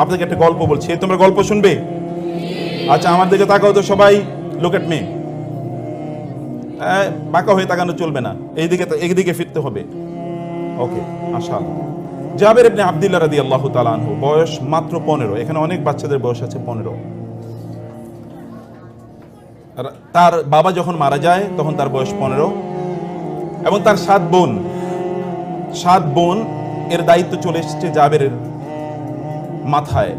আপনাকে একটা গল্প বলছি, তোমরা গল্প শুনবে? আচ্ছা, আমার দিকে তাকাও তো সবাই, লুক এট মি। বাঁকা হয়ে তাকানো চলবে না, এইদিকে ফিরতে হবে। ওকে, মাশাআল্লাহ। জাবের ইবনে আব্দুল্লাহ রাদিয়াল্লাহু তাআলা আনহু, বয়স মাত্র 15। এখানে অনেক বাচ্চাদের বয়স আছে 15। তার বাবা যখন মারা যায় তখন তার বয়স 15, এবং তার 7 বোন এর দায়িত্ব চলে এসেছে জাবেরের মাথায়।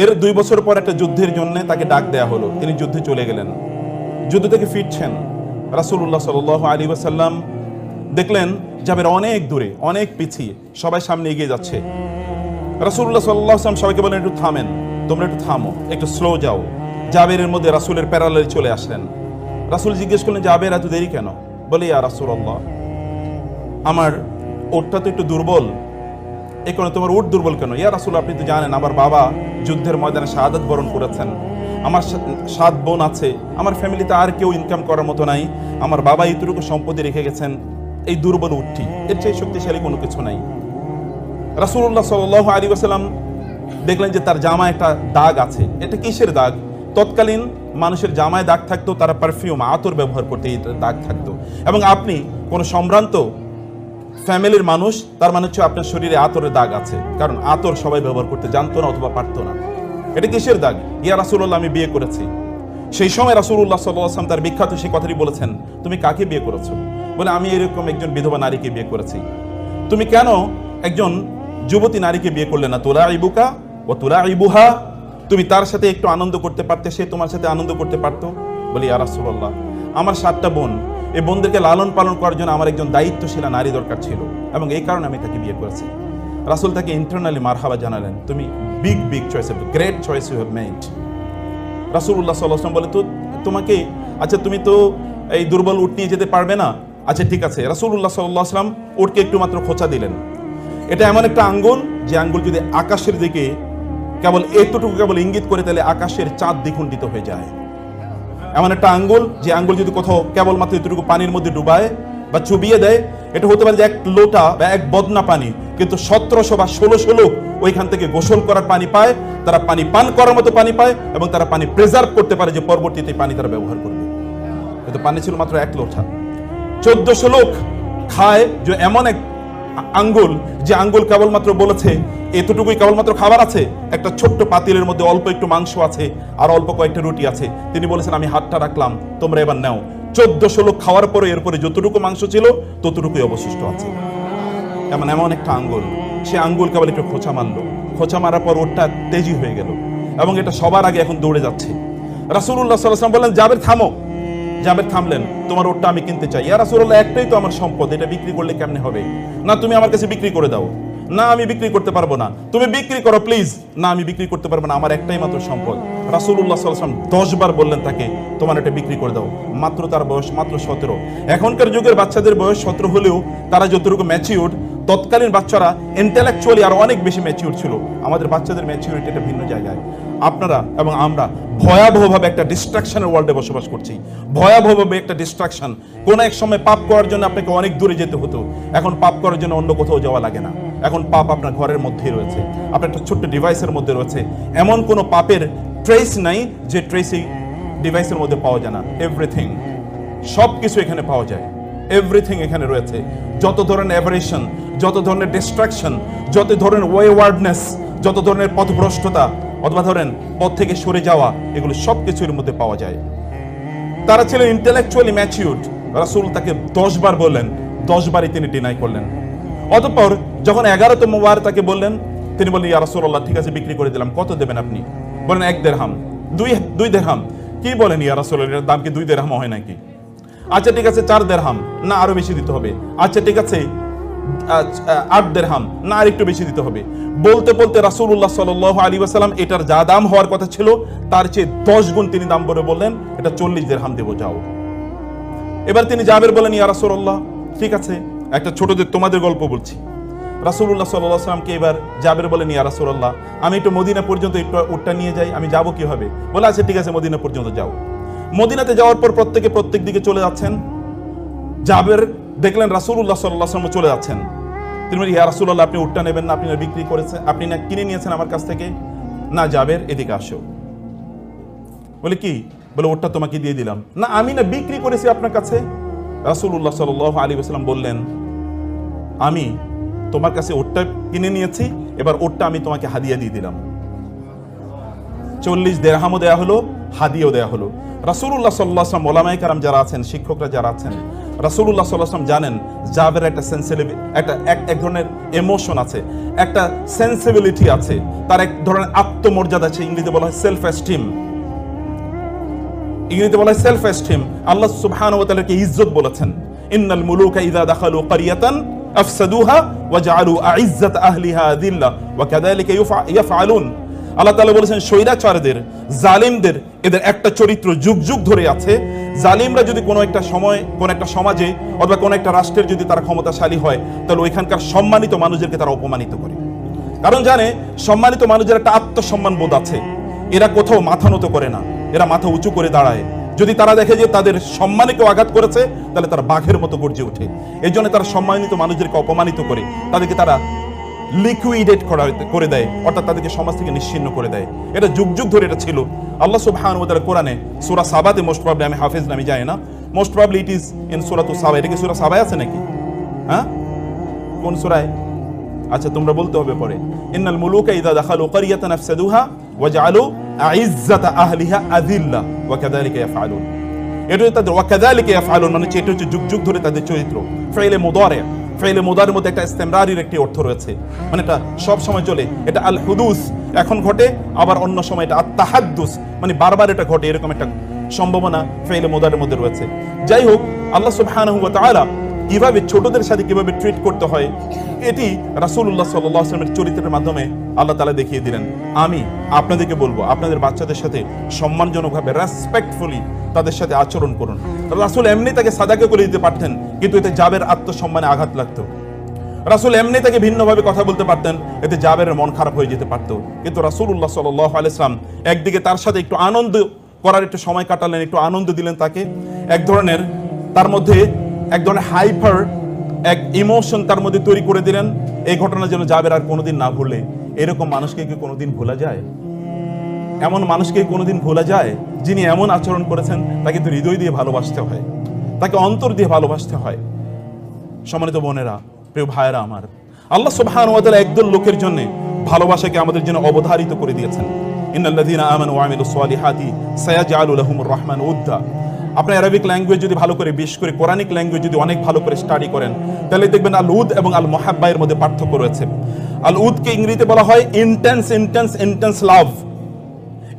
এর 2 বছর পর একটা যুদ্ধের জন্য তাকে ডাক দেয়া হলো, তিনি যুদ্ধে চলে গেলেন। যুদ্ধ থেকে ফিরছেন, রাসূলুল্লাহ সাল্লাল্লাহু আলাইহি ওয়াসাল্লাম দেখলেন জাবের অনেক দূরে, অনেক পিছিয়ে, সবাই সামনে এগিয়ে যাচ্ছে। রাসূলুল্লাহ সাল্লাল্লাহু আলাইহি ওয়াসাল্লাম সবাইকে বলেন, একটু থামেন, তোমরা একটু থামো, একটু স্লো যাও। জাবেরের মধ্যে রাসূলের প্যারালালে চলে আসলেন। রাসূল জিজ্ঞেস করলেন, জাবের এত দেরি কেন? বলে, ইয়া রাসূলুল্লাহ, আমার ওটটা তো একটু দুর্বল। এই কারণে। তোমার উট দুর্বল কেন? ইয়া রাসূল, আপনি তো জানেন আমার বাবা যুদ্ধের ময়দানে শাহাদাত বরণ করেছেন, আমার 7 বোন আছে, আমার ফ্যামিলিতে আর কেউ ইনকাম করার মতো নাই, আমার বাবা এইটুকু সম্পত্তি রেখে গেছেন, এই দুর্বল উটটি, এর চেয়ে শক্তিশালী কোনো কিছু নাই। রাসূলুল্লাহ সাল্লাল্লাহু আলাইহি ওয়াসাল্লাম দেখলেন যে তার জামায় একটা দাগ আছে। এটা কিসের দাগ? তৎকালীন মানুষের জামায় দাগ থাকতো, তারা পারফিউম, আতর ব্যবহার করতে এই দাগ থাকতো। এবং আপনি কোনো সম্ভ্রান্ত ফ্যামিলির মানুষ, তার মানে হচ্ছে আপনার শরীরে আতরের দাগ আছে, কারণ আতর সবাই ব্যবহার করতে জানতো না অথবা পারতো না। এটা কিসের দাগ? ইয়া রাসূলুল্লাহ, আমি বিয়ে করেছি। সেই সময় রাসূলুল্লাহ সাল্লাল্লাহু আলাইহি ওয়াসাল্লাম তার বিখ্যাত সেই কথাটি বলেছেন, তুমি কাকে বিয়ে করেছো? বলে, আমি এরকম একজন বিধবা নারীকে বিয়ে করেছি। তুমি কেন একজন যুবতী নারীকে বিয়ে করলে না? তুলাইবুকা ওয়া তুলাইবুহা, তুমি তার সাথে একটু আনন্দ করতে পারতে, সে তোমার সাথে আনন্দ করতে পারতো। বলি, ইয়া রাসূলুল্লাহ, আমার 7টা বোন, এই বোনদেরকে লালন পালন করার জন্য আমার একজন দায়িত্বশীলা নারী দরকার ছিল, এবং এই কারণে আমি তাকে বিয়ে করেছি। রাসূল তাকে ইন্টারনালি মারহাবা জানালেন, তুমি big choice, great choice you have made. রাসূলুল্লাহ সাল্লাল্লাহু আলাইহি ওয়াসাল্লাম বলে, তো তোমাকে, আচ্ছা তুমি তো এই দুর্বল উট নিয়ে যেতে পারবে না, আচ্ছা ঠিক আছে। রাসূলুল্লাহ সাল্লাল্লাহু আলাইহি ওয়াসাল্লাম উটকে একটু মাত্র খোঁচা দিলেন। এটা এমন একটা আঙ্গুল, যে আঙ্গুল যদি আকাশের দিকে কেবল এতটুকু কেবল ইঙ্গিত করে, তাহলে আকাশের চাঁদ দ্বিখণ্ডিত হয়ে যায়। এমন একটা আঙ্গুল, যে আঙ্গুল যদি কোথাও কেবলমাত্র এতটুকু পানির মধ্যে ডুবায় বা চুবিয়ে দেয়, এটা হতে পারে যে 1 লোটা বা 1 বদনা পানি, কিন্তু 1700 বা 1600 লোক ওইখান থেকে গোসল করার পানি পায়, তারা পানি পান করার মতো পানি পায়, এবং তারা পানি প্রিজার্ভ করতে পারে যে পরবর্তীতে পানি তারা ব্যবহার করবে। কিন্তু পানি ছিল মাত্র 1 লোটা। 1400 লোক খায় যে এমন এক আঙ্গুল, যে আঙ্গুল কেবলমাত্র বলেছে এতটুকুই কেবলমাত্র খাবার আছে, একটা ছোট্ট পাতিলের মধ্যে অল্প একটু মাংস আছে আর অল্প কয়েকটা রুটি আছে। তিনি বলেছেন, আমি হাতটা রাখলাম, তোমরা এবার নাও। 1400 লোক খাওয়ার পরে এরপরে যতটুকু মাংস ছিল ততটুকুই অবশিষ্ট আছে। এমন একটা আঙ্গুল, সে আঙ্গুল কেবল একটু খোঁচা মারলো, খোঁচা মারার পর ওটা তেজি হয়ে গেল, এবং এটা সবার আগে এখন দৌড়ে যাচ্ছে। রাসূলুল্লাহ সাল্লাল্লাহু আলাইহি ওয়াসাল্লাম বললেন, জাবের থামো। জাবের থামলেন, তোমার ওটটা আমি কিনতে চাই। ইয়া রাসূলুল্লাহ, একটাই তো আমার সম্পদ, এটা বিক্রি করলে কেমনে হবে? না, তুমি আমার কাছে বিক্রি করে দাও। না, আমি বিক্রি করতে পারবো না। তুমি বিক্রি করো প্লিজ। না, আমি বিক্রি করতে পারবো না, আমার একটাই মাত্র সম্পদ। রাসূলুল্লাহ সাল্লাল্লাহু আলাইহি ওয়াসাল্লাম 10 বার বললেন তাকে, তোমার এটা বিক্রি করে দাও। মাত্র তার বয়স মাত্র 17। এখনকার যুগের বাচ্চাদের বয়স 17 হলেও তারা যতটুকু ম্যাচিউরড, তৎকালীন বাচ্চারা ইন্টেলেকচুয়ালি আরো অনেক বেশি ম্যাচিউর ছিল। আমাদের বাচ্চাদের ম্যাচিউরিটি একটা ভিন্ন জায়গায়। আপনারা এবং আমরা ভয়াবহভাবে একটা ডিস্ট্রাকশনের ওয়ার্ল্ডে বসবাস করছি। ভয়াবহভাবে একটা ডিস্ট্রাকশন। কোন এক সময় পাপ করার জন্য আপনাকে অনেক দূরে যেতে হতো, এখন পাপ করার জন্য অন্য কোথাও যাওয়া লাগে না। এখন পাপ আপনার ঘরের মধ্যেই রয়েছে, আপনার একটা ছোট্ট ডিভাইসের মধ্যে রয়েছে। এমন কোনো পাপের ট্রেস নাই যে ট্রেস এই ডিভাইসের মধ্যে পাওয়া যায় না। এভরিথিং, সব কিছু এখানে পাওয়া যায়, এভরিথিং এখানে রয়েছে। যত ধরনের অ্যাভারেশন, যত ধরনের ডিস্ট্রাকশন, যত ধরনের ওয়েওয়ার্ডনেস, যত ধরনের পথভ্রষ্টতা অথবা ধরেন পথ থেকে সরে যাওয়া, এগুলো সব কিছুর মধ্যে পাওয়া যায়। তারা ছিলেন ইন্টেলেকচুয়ালি ম্যাচিউরড। রাসূল তাকে 10 বার বললেন, 10 বারই তিনি ডিনাই করলেন। অতঃপর যখন 11তম বার তাকে বললেন, তিনি বললেন, ইয়া রাসূলুল্লাহ, ঠিক আছে বিক্রি করে দিলাম, কত দেবেন আপনি? বলেন 1 দিরহাম। 2 দিরহাম। কি বলেন ইয়া রাসূলুল্লাহ, এর দাম কি 2 দিরহাম হয় নাকি? আচ্ছা ঠিক আছে 4 দিরহাম। না, আরো বেশি দিতে হবে। আচ্ছা ঠিক আছে 8 দিরহাম। না, আর একটু বেশি দিতে হবে। বলতে বলতে রাসূলুল্লাহ সাল্লাল্লাহু আলাইহি ওয়াসাল্লাম এটার যা দাম হওয়ার কথা ছিল তার চেয়ে 10 গুণ তিনি দাম বলে বললেন, এটা 40 দিরহাম দেবো, যাও। এবার তিনি জাবের বলেন, ইয়া রাসূলুল্লাহ, ঠিক আছে, একটা ছোটদের তোমাদের গল্প বলছি। রাসূলুল্লাহ সাল্লাল্লাহু আলাইহি ওয়াসাল্লামকে এবার জাবের বলেন, ইয়া রাসূলুল্লাহ, আমি একটু মদিনা পর্যন্ত একটু উটটা নিয়ে যাই, আমি যাবো কিভাবে? বলে, আচ্ছা ঠিক আছে, মদিনা পর্যন্ত যাও। মদিনাতে যাওয়ার পর প্রত্যেকে প্রত্যেক দিকে চলে যাচ্ছেন। জাবের দেখলেন রাসূলুল্লাহ সাল্লাল্লাহু আলাইহি ওয়াসাল্লাম চলে যাচ্ছেন। তিনি বলেন, ইয়া রাসূলুল্লাহ, আপনি উটটা নেবেন না? আপনি না বিক্রি করেছেন, আপনি না কিনে নিয়েছেন আমার কাছ থেকে? না জাবের, এদিকে আসো। বলে কি? বলে ওটটা তোমাকে দিয়ে দিলাম। না, আমি না বিক্রি করেছি আপনার কাছে। রাসূলুল্লাহ সাল্লাল্লাহু আলাইহি ওয়াসাল্লাম বললেন, আমি তোমার কাছে ওটটা কিনে নিয়েছি, এবার ওটটা আমি তোমাকে হাদিয়া দিয়ে দিলাম। 40 দিরহামও দেয়া হলো, হাদিয়াও দেয়া হলো। রাসূলুল্লাহ সাল্লাল্লাহু আলাইহি ওয়াসাল্লাম, ওলামায়ে কেরাম যারা আছেন, শিক্ষকরা যারা আছেন, রাসূলুল্লাহ সাল্লাল্লাহু আলাইহি ওয়াসাল্লাম জানেন জাবের একটা এক ধরনের ইমোশন আছে, একটা সেন্সিবিলিটি আছে, তার এক ধরনের আত্মমর্যাদা আছে। ইংরেজিতে বলা হয় সেলফ এস্টিম। ইংরেজিতে বলা হয় সেলফ এস্টিম। আল্লাহ সুবহানাহু ওয়া তাআলাকে ইজ্জত বলেছেন, ইন্নাল মুলুকা ইযা দাখালু ক্বরিয়াতান আফসাদুহা ওয়া জাআলু আইজ্জাত আহলিহা আযিল্লা ওয়া কাযালিকা ইয়াফআলুন। আল্লাহ তাআলা বলেছেন, স্বৈরাচারদের, জালিমদের, এদের একটা চরিত্র যুগ যুগ ধরে আছে। জালিমরা যদি কোনো একটা সময়, কোনো একটা সমাজে অথবা কোনো একটা রাষ্ট্রের যদি তারা ক্ষমতাশালী হয়, তাহলে ওইখানকার সম্মানিত মানুষদেরকে তারা অপমানিত করে। কারণ জানে, সম্মানিত মানুষের একটা আত্মসম্মান বোধ আছে, এরা কোথাও মাথা নত করে না, এরা মাথা উঁচু করে দাঁড়ায়। যদি তারা দেখে যে তাদের সম্মানে কেউ আঘাত করেছে, তাহলে তারা বাঘের মতো গর্জে ওঠে। এই জন্য তারা সম্মানিত মানুষদেরকে অপমানিত করে, তাদেরকে তারা লিকুইডেট করে দেয়, অর্থাৎ তাদেরকে সমাজ থেকে নিশ্চিহ্ন করে দেয়। এটা যুগ যুগ ধরে এটা ছিল। আল্লাহ সুবহানাহু ওয়া তাআলা কোরআনে সূরা সাবাতে, মোস্ট প্রবাবলি, আমি হাফেজ না, আমি জানি না, most probably it is in সূরাতুস সাবা। এটা কি সূরা সাবায় আছে নাকি? হ্যাঁ, কোন সূরায়? আচ্ছা, তোমরা বলতে হবে পরে। ইন্নাল মুলুকা ইযা দাখালু ক্বরিয়াতান আফসাদুহা ওয়া জাআলু আইজ্জাতা আহলিহা আযিল্লা ওয়া কাযালিকা ইয়াফআলুন। এটা তাদের ওয়া কাযালিকা ইয়াফআলুন মানে এটা হচ্ছে যুগ যুগ ধরে তাদের চরিত্র। ফাইলে মুদারি, ফাইলে মুদারির মধ্যে একটা ইস্তেমরারির একটি অর্থ রয়েছে, মানে এটা সব সময় চলে। এটা আল হুদুস, এখন ঘটে, আবার অন্য সময় এটা আত-তাহাদ্দুস, মানে বারবার এটা ঘটে, এরকম একটা সম্ভাবনা ফাইলে মুদারির মধ্যে রয়েছে। যাই হোক, আল্লাহ সুবহানাহু ওয়া তাআলা কিভাবে ছোটদের সাথে কিভাবে ট্রিট করতে হয়, এটি রাসূলুল্লাহ সাল্লাল্লাহু আলাইহি ওয়াসাল্লামের চরিত্রের মাধ্যমে আল্লাহ তাআলা দেখিয়ে দিলেন। আমি আপনাদেরকে বলবো, আপনাদের বাচ্চাদের সাথে সম্মানজনকভাবে, রেসপেক্টফুলি তাদের সাথে আচরণ করুন। রাসূল এমনি তাকে সাদাকা করে দিতে পারতেন, কিন্তু এতে জাবের আত্মসম্মানে আঘাত লাগতো। রাসূল এমনি তাকে ভিন্নভাবে কথা বলতে পারতেন, এতে জাবেরের মন খারাপ হয়ে যেতে পারতো। কিন্তু রাসূলুল্লাহ সাল্লাল্লাহু আলাইহি ওয়াসাল্লাম একদিকে তার সাথে একটু আনন্দ করার একটু সময় কাটালেন, একটু আনন্দ দিলেন তাকে, এক ধরনের তার মধ্যে এক ধরনের হাইপার এক ইমোশন তার মধ্যে তৈরি করে দিলেন। এই ঘটনা যেন জাবের আর কোনোদিন না ভুলে। এরকম মানুষকে কি কোনোদিন ভোলা যায়? এমন মানুষকে কোনোদিন ভোলা যায়? যিনি এমন আচরণ করেছেন, তাকে তো হৃদয় দিয়ে ভালোবাসতে হয়, তাকে অন্তর দিয়ে ভালোবাসতে হয়। সম্মানিত বোনেরা, প্রিয় ভাইয়েরা আমার, আল্লাহ সুবহানাহু ওয়া তাআলা একদল লোকের জন্য ভালোবাসাকে আমাদের জন্য অবধারিত করে দিয়েছেন। ইন্নাল্লাযীনা আমানু ওয়া আমিলুস সালিহাতি সায়াজআলু লাহুমুর রাহমানু উদ্দা। আপনি আরবিক ল্যাঙ্গুয়েজ যদি ভালো করে, বিশেষ করে কোরআনিক ল্যাঙ্গুয়েজ যদি অনেক ভালো করে স্টাডি করেন, তাহলে দেখবেন আল উদ এবং আল মুহাব্বা এর মধ্যে পার্থক্য রয়েছে। আল উদকে ইংরেজিতে বলা হয় ইন্টেন্স লাভ।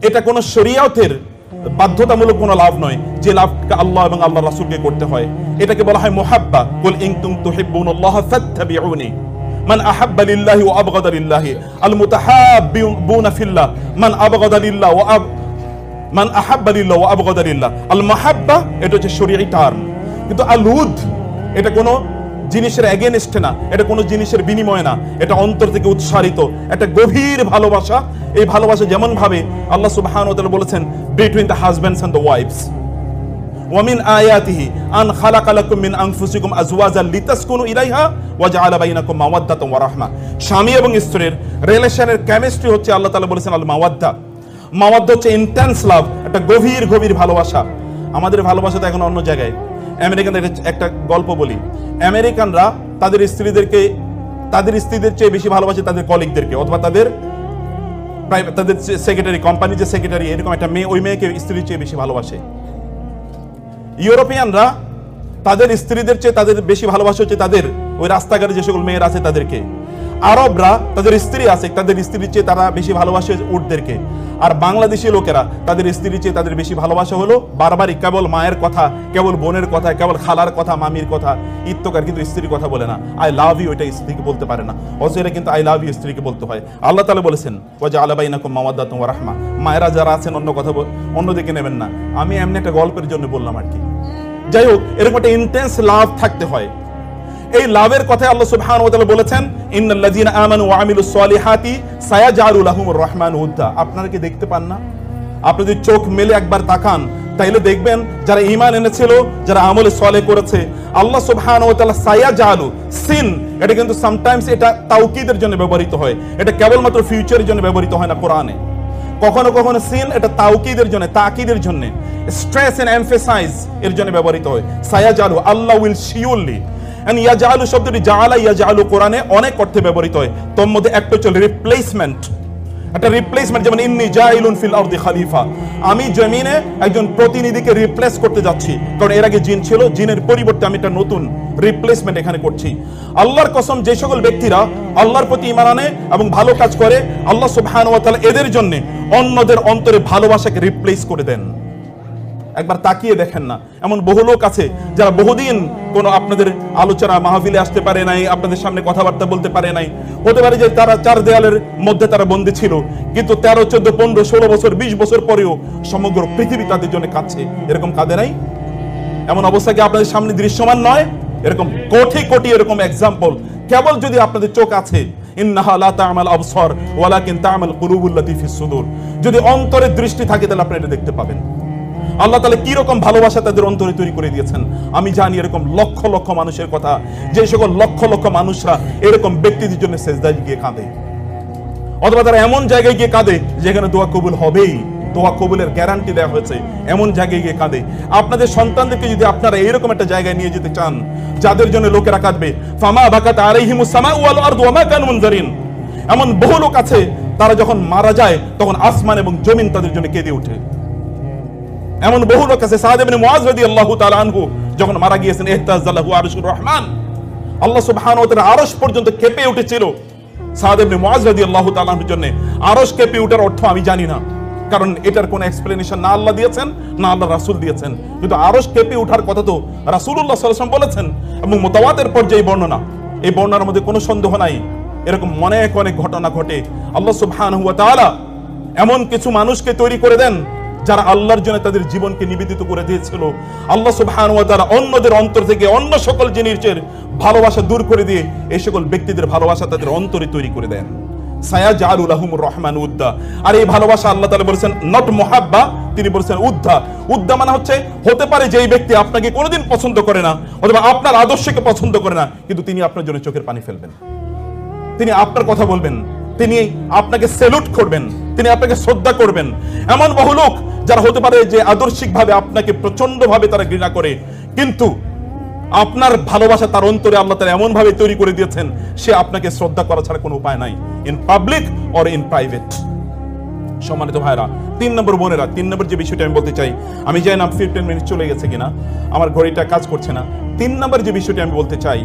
এটা কোনো শরীয়তের বাধ্যতামূলক কোনো লাভ নয়, যে লাভকে আল্লাহ এবং আল্লাহর রাসূলকে করতে হয়। এটাকে বলা হয় মুহাব্বা। কুল ইন কুনতুম তুহিব্বুনাল্লাহ ফাত্তাবিউনি মান আহাব্বা লিল্লাহি ওয়া আবগাদা লিল্লাহি আল মুতাহাব্বিউনা ফিল্লাহ মান আবগাদা লিল্লাহ ওয়া মান আহাব্বা লিল্লাহ ওয়া আবগাদা লিল্লাহ। আল মাহাব্বা এটা হচ্ছে শরীয়ী টার্ম, কিন্তু আল উদ এটা কোনো জিনিসের এগেনস্টে না, এটা কোনো জিনিসের বিনিময় না, এটা অন্তর থেকে উৎসারিত একটা গভীর ভালোবাসা। এই ভালোবাসা যেমন ভাবে আল্লাহ সুবহানাহু ওয়া তাআলা বলেছেন, between the husbands and the wives, ওয়া মিন আয়াতিহি আন খালাকা লাকুম মিন আনফুসিকুম আজওয়াজান লিতাসকুনু ইলাইহা ওয়া জাআলা বাইনাকুম মাওয়াদ্দাতান ওয়া রাহমা। স্বামী এবং স্ত্রীর রিলেশনের কেমিস্ট্রি হচ্ছে, আল্লাহ তাআলা বলেছেন, আল মাওয়াদ্দা। মাওয়াদ্দা হচ্ছে ইন্টেন্স লাভ, একটা গভীর গভীর ভালোবাসা। আমাদের ভালোবাসা তো এখন অন্য জায়গায়। আমেরিকানদের একটা গল্প বলি। আমেরিকানরা তাদের স্ত্রীদের চেয়ে বেশি ভালোবাসে তাদের কলিগদেরকে, অথবা তাদের সেক্রেটারি, কোম্পানির যে সেক্রেটারি, এরকম একটা মেয়ে, ওই মেয়েকে স্ত্রীর চেয়ে বেশি ভালোবাসে। ইউরোপিয়ানরা তাদের স্ত্রীদের চেয়ে তাদের বেশি ভালোবাসা হচ্ছে তাদের ওই রাস্তাঘাটে যে সকল মেয়েরা আছে তাদেরকে। আরবরা তাদের স্ত্রী আছে, তাদের স্ত্রীর চেয়ে তারা বেশি ভালোবাসে উটদেরকে। আর বাংলাদেশি লোকেরা তাদের স্ত্রীর চেয়ে তাদের বেশি ভালোবাসা হলো বারবারই কেবল মায়ের কথা, কেবল বোনের কথা, কেবল খালার কথা, মামির কথা, ইত্তকার, কিন্তু স্ত্রীর কথা বলে না। আই লাভ ইউ এটা স্ত্রীকে বলতে পারে না, অথচ এটা কিন্তু আই লাভ ইউ স্ত্রীকে বলতে হয়। আল্লাহ তাআলা বলেছেন, ওয়া জাআলা বাইনাকুম মাওয়াদ্দাতান ওয়া রাহমা। মায়েরা যারা আছেন অন্য কথা অন্যদিকে নেবেন না, আমি এমনি একটা গল্পের জন্য বললাম আর কি। যাই হোক, এরকম একটা ইন্টেন্স লাভ থাকতে হয়। এই লাভের কথা আল্লাহ সুবহানাহু ওয়া তাআলা বলেছেন, ইন্নাল্লাযীনা আমানু ওয়া আমিলুস সালিহাতি সায়াজআলু লাহুমুর রাহমানু উদ্দা। আপনারা কি দেখতে পান না? আপনি যদি চোখ মেলে একবার তাকান, তাইলে দেখবেন যারা ঈমান এনেছিল, যারা আমলে সালেহ করেছে, আল্লাহ সুবহানাহু ওয়া তাআলা সায়াজালু সিন, এটা কিন্তু সামটাইমস এটা তাওকীদের জন্য ব্যবহৃত হয়, এটা কেবলমাত্র ফিউচারের জন্য ব্যবহৃত হয় না কোরআনে। কখনো কখনো সিন এটা তাওকীদের জন্য, তাকিদের জন্য, স্ট্রেস এন্ড এমফাসাইজ এর জন্য ব্যবহৃত হয়। সায়াজালু, আল্লাহ উইল শিওরলি। এন্ড ইয়াজালু শব্দটি জাআলা ইয়াজালু কোরআনে অনেক অর্থে ব্যবহৃত হয়, তোর মধ্যে একটা হচ্ছে রিপ্লেসমেন্ট, একটা রিপ্লেসমেন্ট। যেমন ইন্নী জাইলুন ফিল আরদি খলিফা, আমি জমিনে একজন প্রতিনিধিকে রিপ্লেস করতে যাচ্ছি, কারণ এর আগে জিন ছিল, জিনের পরিবর্তে আমি একটা নতুন রিপ্লেসমেন্ট এখানে করছি। আল্লাহর কসম, যে সকল ব্যক্তিরা আল্লাহর প্রতি ঈমান আনে এবং ভালো কাজ করে, আল্লাহ সুবহানাহু ওয়া তাআলা এদের জন্য অন্যদের অন্তরে ভালোবাসাকে রিপ্লেস করে দেন। একবার তাকিয়ে দেখেন না, এমন বহু লোক আছে যারা বহুদিন কোনো আপনাদের আলোচনা মাহফিলে আসতে পারে নাই, আপনাদের সামনে কথাবার্তা বলতে পারে নাই। হতে পারে যে তারা চার দেয়ালের মধ্যে তারা বন্দী ছিল, কিন্তু 13, 14, 15, 16 বছর, 20 বছর পরেও সমগ্র পৃথিবী তাদের জন্য কাঁদছে। এরকম কাঁদে নাই? এমন অবস্থা কি আপনাদের সামনে দৃশ্যমান নয়? এরকম কোটি কোটি এরকম এক্সাম্পল, কেবল যদি আপনাদের চোখ আছে, ইন্নাহা লা তা'মাল আবসার ওয়ালাকিন তা'মাল কুলুবুল লাতী ফিস সুদূর, যদি অন্তরের দৃষ্টি থাকে তাহলে আপনি এটা দেখতে পাবেন। আল্লাহ তাআলা কি রকম ভালোবাসা তাদের অন্তরে তৈরি করে দিয়েছেন। আমি জানি এরকম লক্ষ লক্ষ মানুষের কথা, যে সকল লক্ষ লক্ষ মানুষরা এরকম ব্যক্তিদের জন্য সেজদায় গিয়ে কাঁদে, অথবা তারা এমন জায়গায় গিয়ে কাঁদে যেখানে দোয়া কবুল হবেই, দোয়া কবুলের গ্যারান্টি দেওয়া হয়েছে, এমন জায়গায় গিয়ে কাঁদে। আপনাদের সন্তানদেরকে যদি আপনারা এইরকম একটা জায়গায় নিয়ে যেতে চান যাদের জন্য লোকেরা কাঁদবে, ফামা বাকাত আলাইহিমুস সামাউ ওয়াল আরদু ওয়া মা কানু মুনজারিন, এমন বহু লোক আছে তারা যখন মারা যায় তখন আসমান এবং জমিন তাদের জন্য কেঁদে ওঠে। এমন বহু লোক আছে, সাদ ইবনে মুআজ রাদিয়াল্লাহু তাআলা আনহু যখন মারা গিয়েছেন, ইহতাযালাহু আরশুর রহমান, আল্লাহ সুবহানাহু ওয়া তাআলা আরশ পর্যন্ত কেঁপে উঠেছিল সাদ ইবনে মুআজ রাদিয়াল্লাহু তাআলা আনহুর জন্য। আরশ কেঁপে ওঠার অর্থ আমি জানি না, কারণ এটার কোনো এক্সপ্লেনেশন না আল্লাহ দিয়েছেন না আল্লাহ রাসূল দিয়েছেন, কিন্তু আরশ কেঁপে ওঠার কথা তো রাসূলুল্লাহ সাল্লাল্লাহু আলাইহি ওয়াসাল্লাম বলেছেন, এবং মুতাওয়াতির পর্যায়ে বর্ণনা, এই বর্ণনার মধ্যে কোনো সন্দেহ নাই এরকম অনেক অনেক ঘটনা ঘটে। আল্লাহ সুবহানাহু ওয়া তাআলা এমন কিছু মানুষকে তৈরি করে দেন যারা আল্লাহর জন্য তাদের জীবনকে নিবেদিত করে দিয়েছিল। আল্লাহ সুবহানাহু ওয়া তাআলা অন্যদের অন্তর থেকে অন্য সকল জিনিসের ভালোবাসা দূর করে দিয়ে এই সকল ব্যক্তিদের ভালোবাসা তাদের অন্তরে তৈরি করে দেন। সায়াজআলু লাহুমুর রহমানু উদ্দা, আর এই ভালোবাসা আল্লাহ তাআলা বলেছেন নট মুহাব্বা, তিনি বলেছেন উদ্দা। উদ্দা মানে হচ্ছে, হতে পারে যে এই ব্যক্তি আপনাকে কোনোদিন পছন্দ করে না, অথবা আপনার আদর্শকে পছন্দ করে না, কিন্তু তিনি আপনার জন্য চোখের পানি ফেলবেন, তিনি আপনার কথা বলবেন, তিনি আপনাকে স্যালুট করবেন, তিনি আপনাকে শ্রদ্ধা করবেন। এমন বহু লোক যারা হতে পারে যে আদর্শিকভাবে আপনাকে প্রচন্ড ভাবে তারা ঘৃণা করে, কিন্তু আপনার ভালোবাসা তার অন্তরে আল্লাহ তাআলা এমন ভাবে তৈরি করে দিয়েছেন, সে আপনাকে শ্রদ্ধা করা ছাড়া কোনো উপায় নাই, in public or in private. সম্মানিত ভাইরা, 3 নম্বর বোনেরা, 3 নম্বর যে বিষয়টা আমি বলতে চাই, আমি জানি না 15 মিনিট চলে গেছে কিনা, আমার ঘড়িটা কাজ করছে না। 3 নম্বর যে বিষয়টা আমি বলতে চাই,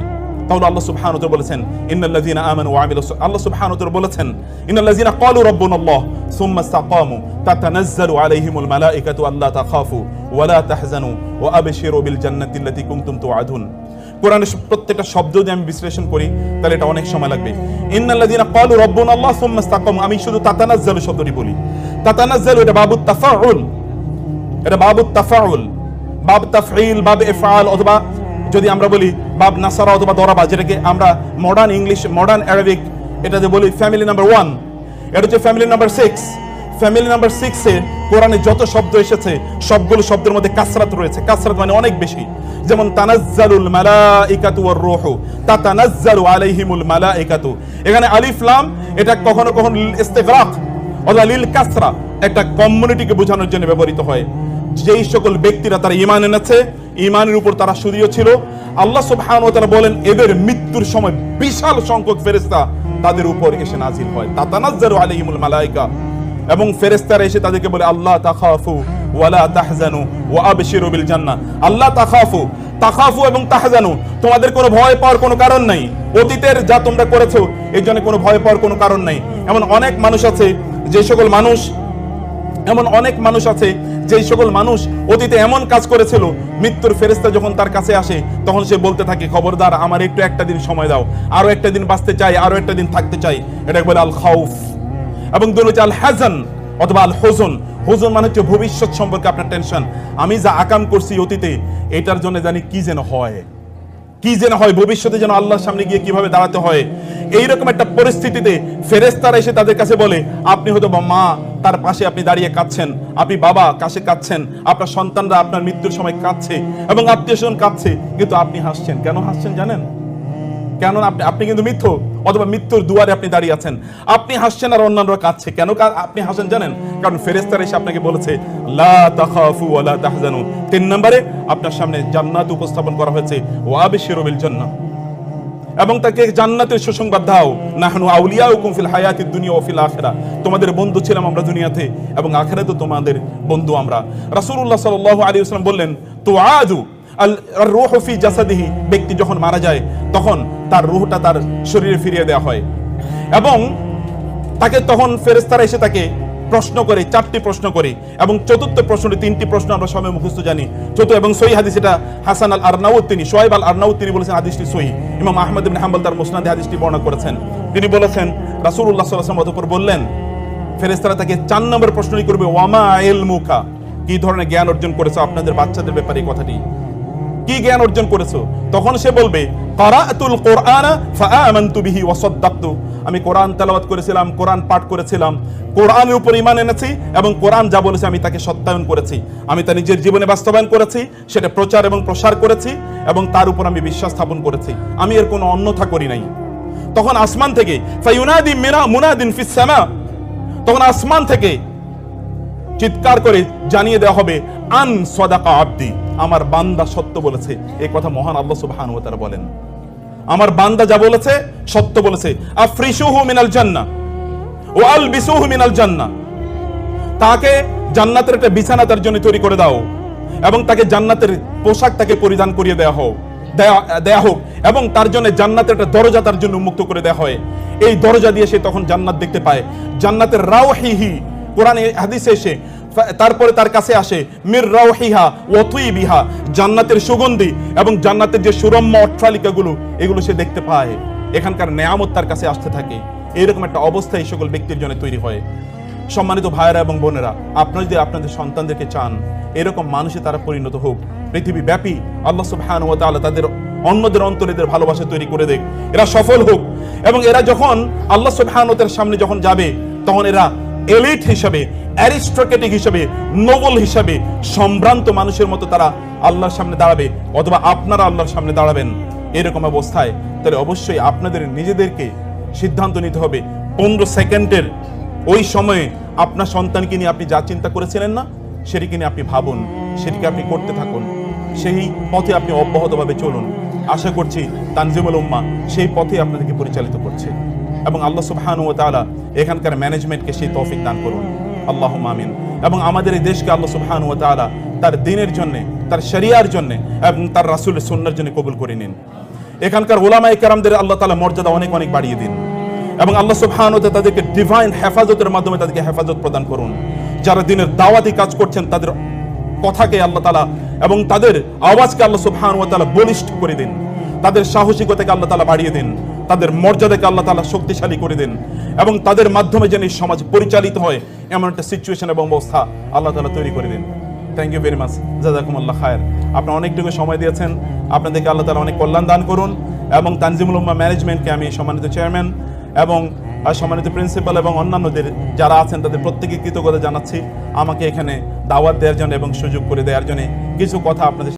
তাহলে আল্লাহ সুবহানাহু ওয়া তাআলা বলেছেন ইন্নাল্লাযীনা আমানু ওয়া আমিলুস, আল্লাহ সুবহানাহু ওয়া তাআলা বলেছেন ইন্নাল্লাযীনা ক্বালু রাব্বুনাল্লাহ সুম্মা ইসতাকামু তাতানাজ্জালু আলাইহিমুল মালাইকাতু আল্লা তাখাফু ওয়া লা তাহজানু ওয়া আবশিরু বিল জান্নাতি আল্লাতী কুনতুম তুআদুন। কোরআনের প্রত্যেকটা শব্দ যদি আমি বিশ্লেষণ করি তাহলে এটা অনেক সময় লাগবে। ইন্নাল্লাযীনা ক্বালু রাব্বুনাল্লাহ সুম্মা ইসতাকামু, আমি শুধু তাতানাজ্জালু শব্দটি বলি। তাতানাজ্জালু এটা বাবুত তাফাউল, এটা বাবুত তাফাউল, বাব তাফঈল, বাব ইফআল, অথবা যদি আমরা বলি বাব নাসারা অথবা দরাবা, যেটাকে আমরা মডার্ন ইংলিশ, মডার্ন আরবিক এটাতে বলি ফ্যামিলি নাম্বার 1, এটা হচ্ছে ফ্যামিলি নাম্বার 6। ফ্যামিলি নাম্বার 6 এ কোরআনে যত শব্দ এসেছে সবগুলো শব্দের মধ্যে কাসরাত রয়েছে, কাসরাত মানে অনেক বেশি। যেমন তানাজ্জালুল মালাইকাতু ওয়ার রূহু, তাতানাজ্জালু আলাইহিমুল মালাইকাতু, এখানে আলিফ লাম এটা কখনো কখনো ইস্তিগরাক অথবা লিল কাসরা, একটা কমিউনিটিকে বোঝানোর জন্য ব্যবহৃত হয়। যেই সকল ব্যক্তিরা তারা ঈমান এনেছে, ঈমানের উপর তারা সুদৃঢ় ছিল, আল্লাহ সুবহানাহু ওয়া তাআলা বলেন এদের মৃত্যুর সময় বিশাল সংখ্যক ফেরেশতা তাদের উপর এসে নাজিল হয়, তাতানাজ্জালু আলাইহিমুল মালাইকা, এবং ফেরেশতারা এসে তাদেরকে বলে আল্লাহ তাখাফু ওয়া লা তাহজানু ওয়া আবশিরু বিল জান্নাহ। আল্লাহ তাখাফু, তাখাফু এবং তাহজানু, তোমাদের কোনো ভয় পাওয়ার কোনো কারণ নাই, অতীতের যা তোমরা করেছো এর জন্য কোনো ভয় পাওয়ার কোনো কারণ নাই। এমন অনেক মানুষ আছে, যে সকল মানুষ, এমন অনেক মানুষ আছে যেই সকল মানুষ অতীতে এমন কাজ করেছিল, মৃত্যুর ফেরেশতা যখন তার কাছে আসে তখন সে বলতে থাকে খবরদার আমার একটু একটা দিন সময় দাও, আরো একটা দিন বাঁচতে চাই, আরো একটা দিন থাকতে চাই। এটাকে বলে আল খাউফ। এবং দুই হচ্ছে আল হাজান অথবা আল হুজন। হুজন মানে হচ্ছে ভবিষ্যৎ সম্পর্কে আপনার টেনশন, আমি যা আকাম করছি অতীতে এটার জন্য জানি কি যেন হয়, কি যেন হয়, ভবিষ্যতে যেন আল্লাহর সামনে গিয়ে কিভাবে দাঁড়াতে হয়। এইরকম একটা পরিস্থিতিতে ফেরেশতারা এসে তাদের কাছে বলে, আপনি হয়তো বা মা, তার পাশে আপনি দাঁড়িয়ে কাঁদছেন, আপনি বাবা কাছে কাঁদছেন, আপনার সন্তানরা আপনার মৃত্যুর সময় কাঁদছে এবং আত্মীয় স্বজন কাঁদছে, কিন্তু আপনি হাসছেন। কেন হাসছেন জানেন? কেন? আপনি কিন্তু মৃত্যু অথবা মৃত্যুর দুয়ারে আপনি দাঁড়িয়ে আছেন, আপনি হাসছেন আর অন্যান্যরা কাঁদছে। কেন আপনি হাসেন জানেন? কারণ ফেরেশতারা এসে আপনাকে বলেছে লা তাখাফু ওয়া লা তাহজানু। 3 নম্বরে আপনার সামনে জান্নাত উপস্থাপন করা হয়েছে, ওয়া আবশিরু বিল জান্নাহ, এবং তাকে জান্নাতের সুসংবাদ দাও। নাহনু আউলিয়াউকুম ফিল হায়াতিদ দুনিয়া ওয়া ফিল আখিরাহ, তোমাদের বন্ধু ছিলাম আমরা দুনিয়াতে এবং আখিরাতেও তোমাদের বন্ধু আমরা। রাসূলুল্লাহ সাল্লাল্লাহু আলাইহি ওয়াসাল্লাম বললেন, তুআদু আর রূহু ফি জাসাদিহি, ব্যক্তি যখন মারা যায় তখন তার রূহটা তার শরীরে ফিরিয়ে দেওয়া হয় এবং তাকে তখন ফেরেশতারা এসে তাকে প্রশ্ন করে, 4টি প্রশ্ন করে, এবং চতুর্থ প্রশ্নটি 3টি প্রশ্ন আমরা সবাই মুখস্থ জানি। চতুর্থ এবং সহিহ হাদিস, এটা হাসান আল আরনাউত তিনি, শুআইব আল আরনাউত তিনি বলেছেন হাদিসটি সহিহ। ইমাম আহমদ ইবনে হাম্বল তার মুসনাদে হাদিসটি বর্ণনা করেছেন। তিনি বলেছেন রাসূলুল্লাহ সাল্লাল্লাহু আলাইহি ওয়াসাল্লাম অতঃপর বললেন, ফেরেশতারা তাকে 4 নম্বর প্রশ্নই করবে, ওয়ামা ইলমুকা, কি ধরনের জ্ঞান অর্জন করেছো আপনাদের বাচ্চাদের ব্যাপারে, এই কথাটি কি জ্ঞান অর্জন করেছো? তখন সে বলবে, ক্বারাআতুল কুরআনা ফাআমানতু বিহি ওয়া সাদ্দাকতু, আমি কোরআন তেলাওয়াত করেছিলাম, কোরআন পাঠ করেছিলাম, কোরআনের উপর ঈমান এনেছি এবং কোরআন যা বলেছে আমি তাকে সত্যায়ন করেছি, আমি তা নিজের জীবনে বাস্তবায়ন করেছি, সেটা প্রচার এবং প্রসার করেছি এবং তার উপর আমি বিশ্বাস স্থাপন করেছি, আমি এর কোনো অন্যথা করি নাই। তখন আসমান থেকে ফায়ুনাদি মুনাদিন ফিস সামা, তখন আসমান থেকে চিৎকার করে জানিয়ে দেওয়া হবে, আন সাদাকা আবদি, আমার বান্দা সত্য বলেছে। এই কথা মহান আল্লাহ সুবহানাহু ওয়া তাআলা বলেন, আমার বান্দা যা বলেছে সত্য বলেছে। আফরিশুহু মিনাল জান্নাহ ওয়া আলবিসুহু মিনাল জান্নাহ, তাকে জান্নাতের একটা বিছানা তার জন্য তৈরি করে দাও এবং তাকে জান্নাতের পোশাক তাকে পরিধান করিয়ে দেয়া হোক এবং তার জন্য জান্নাতের একটা দরজা তার জন্য উন্মুক্ত করে দেওয়া হয়। এই দরজা দিয়ে সে তখন জান্নাত দেখতে পায়। জান্নাতের রাওহিহি, কোরআনে হাদিসে এসে তারপরে তার কাছে আসে মির রাওহিহা ওয়া তুইবিহা, জান্নাতের সুগন্ধি এবং জান্নাতের যে সুরম্য অট্টালিকাগুলো, এগুলো সে দেখতে পায়। এখানকার নেয়ামত তার কাছে আসতে থাকে। এরকম একটা অবস্থা এই সকল ব্যক্তির জন্য তৈরি হয়। সম্মানিত ভাইয়েরা এবং বোনেরা, আপনারা যদি আপনাদের সন্তানদেরকে চান এরকম মানুষে তারা পরিণত হোক, পৃথিবী ব্যাপী আল্লাহ সুবহানাহু ওয়া তাআলা তাদের অন্যদের অন্তরে এদের ভালোবাসা তৈরি করে দেখ, এরা সফল হোক এবং এরা যখন আল্লাহ সুবহানাহু ওয়া তাআলার সামনে যখন যাবে তখন এরা এলিট হিসাবে, অ্যারিস্টোক্রেটিক হিসাবে, নোবেল হিসাবে, সম্ভ্রান্ত মানুষের মতো তারা আল্লাহর সামনে দাঁড়াবে অথবা আপনারা আল্লাহর সামনে দাঁড়াবেন। এরকম অবস্থায় তাহলে অবশ্যই আপনাদের নিজেদেরকে সিদ্ধান্ত নিতে হবে। 15 সেকেন্ডের ওই সময়ে আপনার সন্তানকে নিয়ে আপনি যা চিন্তা করেছিলেন না, সেটিকে নিয়ে আপনি ভাবুন, সেটিকে আপনি করতে থাকুন, সেই পথে আপনি অব্যাহতভাবে চলুন। আশা করছি তানজিমুল উম্মাহ সেই পথে আপনাদেরকে পরিচালিত করছে এবং আল্লাহ সুবহানাহু ওয়া তাআলা এখানকার ম্যানেজমেন্টকে সেই তৌফিক দান করুন, আল্লাহুম্মা আমিন। এবং আমাদের এই দেশকে আল্লাহ সুবহানাহু ওয়া তাআলা তার দ্বীনের জন্য, তার শরিয়ার জন্য এবং তার রাসূলের সুন্নাহর জন্য কবুল করে নিন। এখানকার উলামায়ে কেরামদের আল্লাহ তাআলা মর্যাদা অনেক অনেক বাড়িয়ে দিন এবং আল্লাহ সুবহানাহু ওয়া তাআলা তাদেরকে ডিভাইন হেফাজতের মাধ্যমে তাদেরকে হেফাজত প্রদান করুন। যারা দ্বীনের দাওয়াতি কাজ করছেন তাদের কথাকে আল্লাহ তাআলা এবং তাদের আওয়াজকে আল্লাহ সুবহানাহু ওয়া তাআলা বলিষ্ঠ করে দিন, তাদের সাহসিকতাকে আল্লাহ তাআলা বাড়িয়ে দিন, তাদের মর্যাদাকে আল্লাহ তাআলা শক্তিশালী করে দিন এবং তাদের মাধ্যমে যেন এই সমাজ পরিচালিত হয় এমন একটা সিচুয়েশন এবং অবস্থা আল্লাহ তাআলা তৈরি করে দিন। থ্যাংক ইউ ভেরি মাচ, জাযাকুমুল্লাহ খায়ের। আপনারা অনেকটুকু সময় দিয়েছেন, আপনাদেরকে আল্লাহ তাআলা অনেক কল্যাণ দান করুন এবং তানজিমুল উম্মাহ ম্যানেজমেন্টকে আমি সম্মানিত চেয়ারম্যান এবং সম্মানিত প্রিন্সিপাল এবং অন্যান্যদের যারা আছেন তাদের প্রত্যেককে কৃতজ্ঞতা জানাচ্ছি আমাকে এখানে দাওয়াত দেওয়ার জন্য এবং সুযোগ করে দেওয়ার জন্য। কিছু কথা আপনাদের